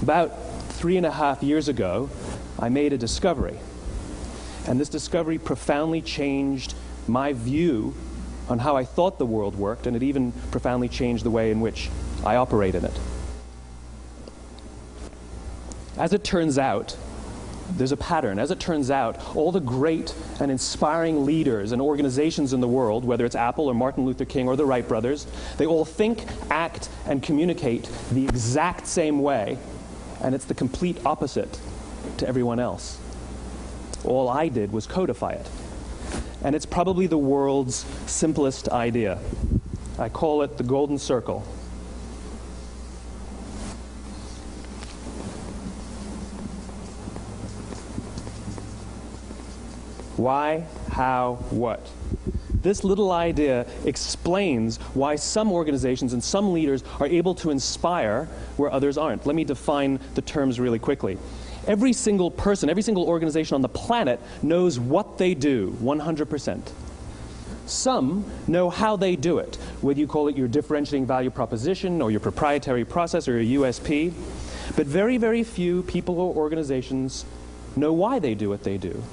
About 3.5 years ago, I made a discovery. And this discovery profoundly changed my view on how I thought the world worked, and it even profoundly changed the way in which I operate in it. As it turns out, there's a pattern. As it turns out, all the great and inspiring leaders and organizations in the world, whether it's Apple or Martin Luther King or the Wright brothers, they all think, act, and communicate the exact same way, and it's the complete opposite to everyone else. All I did was codify it. And it's probably the world's simplest idea. I call it the golden circle. Why, how, what? This little idea explains why some organizations and some leaders are able to inspire where others aren't. Let me define the terms really quickly. Every single person, every single organization on the planet knows what they do, 100%. Some know how they do it, whether you call it your differentiating value proposition or your proprietary process or your U.S.P. But very, very few people or organizations know why they do what they do.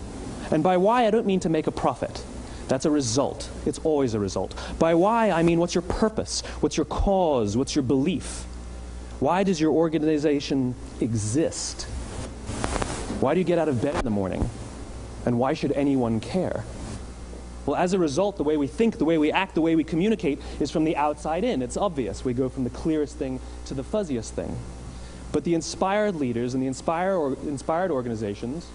And by why, I don't mean to make a profit. That's a result. It's always a result. By why, I mean what's your purpose? What's your cause? What's your belief? Why does your organization exist? Why do you get out of bed in the morning? And why should anyone care? Well, as a result, the way we think, the way we act, the way we communicate is from the outside in. It's obvious. We go from the clearest thing to the fuzziest thing. But the inspired leaders and the inspired organizations,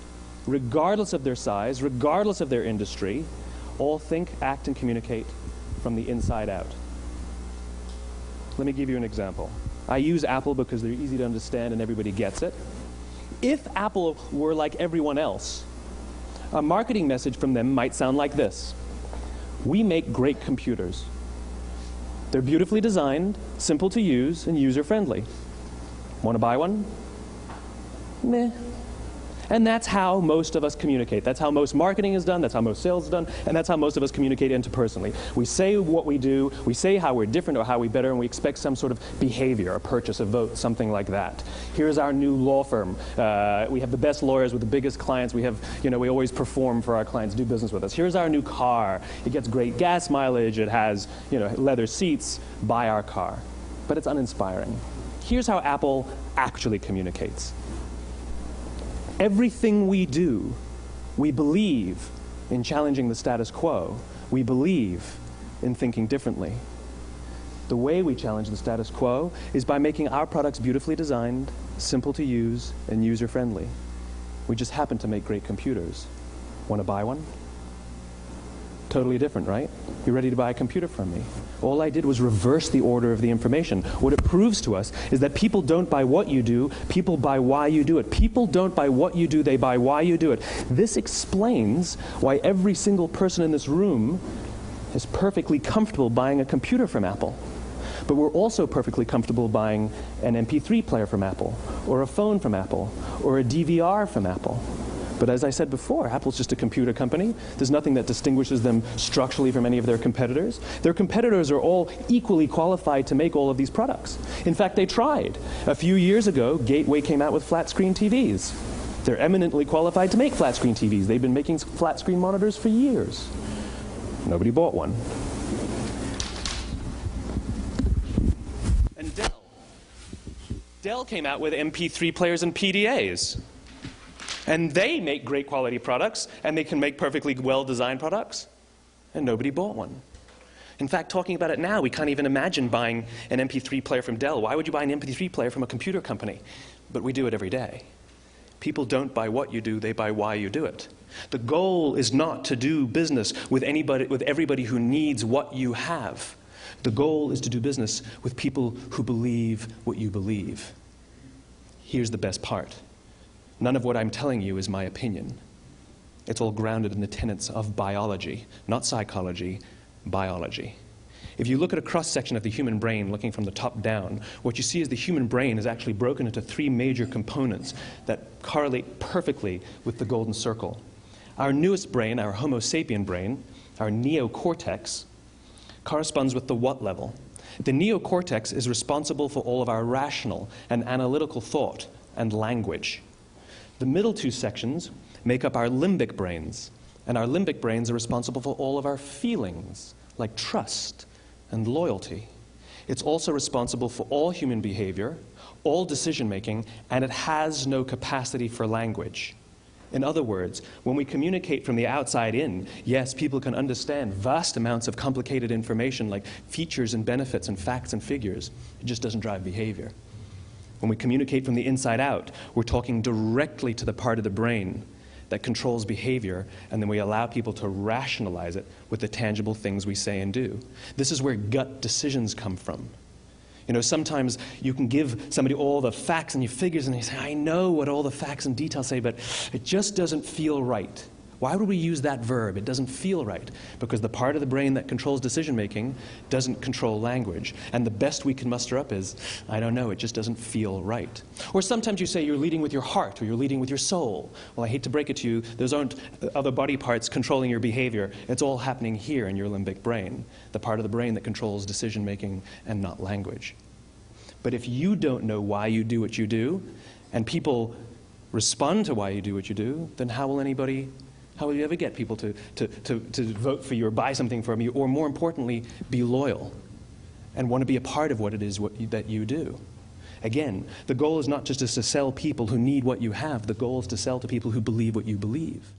regardless of their size, regardless of their industry, all think, act, and communicate from the inside out. Let me give you an example. I use Apple because they're easy to understand and everybody gets it. If Apple were like everyone else, a marketing message from them might sound like this. We make great computers. They're beautifully designed, simple to use, and user-friendly. Want to buy one? Meh. And that's how most of us communicate. That's how most marketing is done, that's how most sales is done, and that's how most of us communicate interpersonally. We say what we do, we say how we're different or how we better, and we expect some sort of behavior, a purchase, a vote, something like that. Here's our new law firm. We have the best lawyers with the biggest clients. We have, we always perform for our clients, do business with us. Here's our new car. It gets great gas mileage. It has, leather seats. Buy our car. But it's uninspiring. Here's how Apple actually communicates. Everything we do, we believe in challenging the status quo. We believe in thinking differently. The way we challenge the status quo is by making our products beautifully designed, simple to use, and user-friendly. We just happen to make great computers. Want to buy one? Totally different, right? You're ready to buy a computer from me. All I did was reverse the order of the information. What it proves to us is that people don't buy what you do, people buy why you do it. People don't buy what you do, they buy why you do it. This explains why every single person in this room is perfectly comfortable buying a computer from Apple. But we're also perfectly comfortable buying an MP3 player from Apple, or a phone from Apple, or a DVR from Apple. But as I said before, Apple's just a computer company. There's nothing that distinguishes them structurally from any of their competitors. Their competitors are all equally qualified to make all of these products. In fact, they tried. A few years ago, Gateway came out with flat-screen TVs. They're eminently qualified to make flat-screen TVs. They've been making flat-screen monitors for years. Nobody bought one. And Dell came out with MP3 players and PDAs. And they make great quality products, and they can make perfectly well-designed products, and nobody bought one. In fact, talking about it now, we can't even imagine buying an MP3 player from Dell. Why would you buy an MP3 player from a computer company? But we do it every day. People don't buy what you do, they buy why you do it. The goal is not to do business with everybody who needs what you have. The goal is to do business with people who believe what you believe. Here's the best part. None of what I'm telling you is my opinion. It's all grounded in the tenets of biology, not psychology, biology. If you look at a cross-section of the human brain, looking from the top down, what you see is the human brain is actually broken into 3 major components that correlate perfectly with the golden circle. Our newest brain, our Homo sapien brain, our neocortex, corresponds with the what level. The neocortex is responsible for all of our rational and analytical thought, and language. The middle two sections make up our limbic brains, and our limbic brains are responsible for all of our feelings, like trust and loyalty. It's also responsible for all human behavior, all decision-making, and it has no capacity for language. In other words, when we communicate from the outside in, yes, people can understand vast amounts of complicated information like features and benefits and facts and figures. It just doesn't drive behavior. When we communicate from the inside out, we're talking directly to the part of the brain that controls behavior, and then we allow people to rationalize it with the tangible things we say and do. This is where gut decisions come from. You know, sometimes you can give somebody all the facts and your figures, and they say, I know what all the facts and details say, but it just doesn't feel right. Why would we use that verb? It doesn't feel right. Because the part of the brain that controls decision-making doesn't control language. And the best we can muster up is, I don't know, it just doesn't feel right. Or sometimes you say you're leading with your heart, or you're leading with your soul. Well, I hate to break it to you, those aren't other body parts controlling your behavior. It's all happening here in your limbic brain, the part of the brain that controls decision-making and not language. But if you don't know why you do what you do, and people respond to why you do what you do, then how will you ever get people to vote for you or buy something from you, or more importantly, be loyal and want to be a part of what it is that you do? Again, the goal is not just to sell people who need what you have. The goal is to sell to people who believe what you believe.